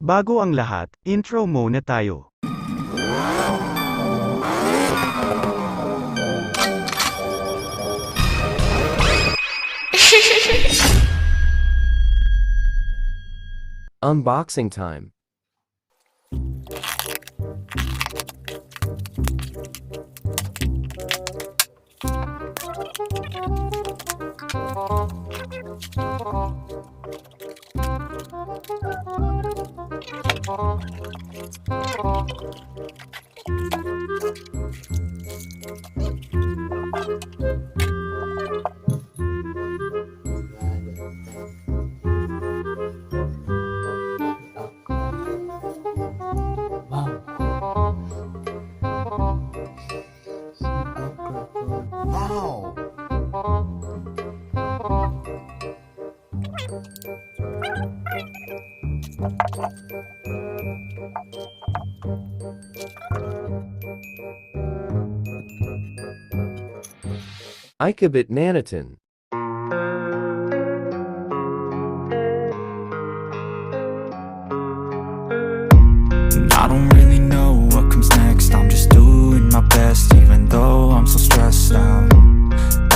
Bago ang lahat, intro muna tayo. Unboxing time. Ikebit Nanaton. I don't really know what comes next. I'm just doing my best, even though I'm so stressed out.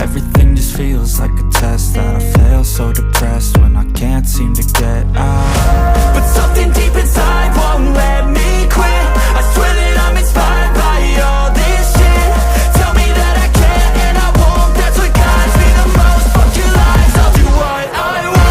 Everything just feels like a test that I fail, so depressed when I can't seem to get out. But something deep inside won't let me quit. I swear that I'm inspired by all this shit. Tell me that I can and I won't. That's what guides me the most. Fuck your lies, I'll do what I want.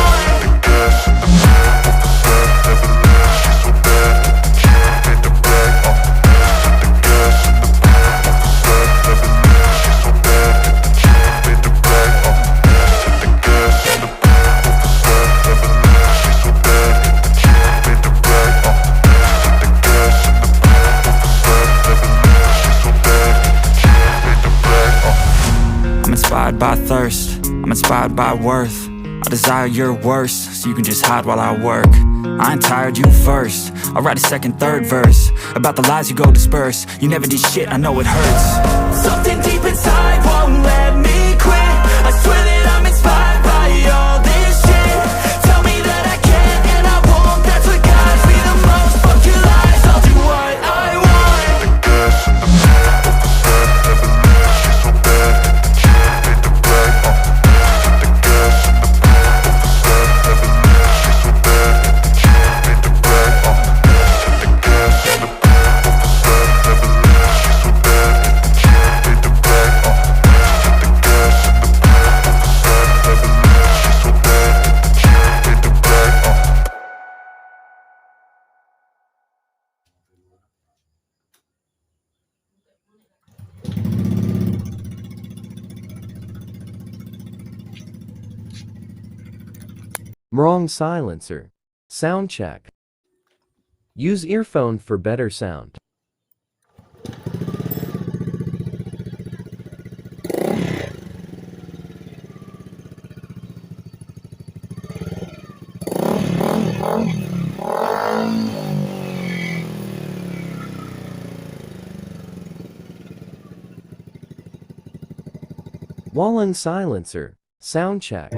I'm inspired by thirst, I'm inspired by worth. I desire your worst, so you can just hide while I work. I ain't tired, you first. I'll write a second, third verse about the lies you go disperse. You never did shit, I know it hurts. Something deep inside won't let me quit. I swear that I'm inspired by all this shit. Tell me that I can and I won't. That's what guides me the most. Fuck your lies, I'll do what I want. Wrong silencer. Sound check. Use earphone for better sound. Wallen silencer. Sound check.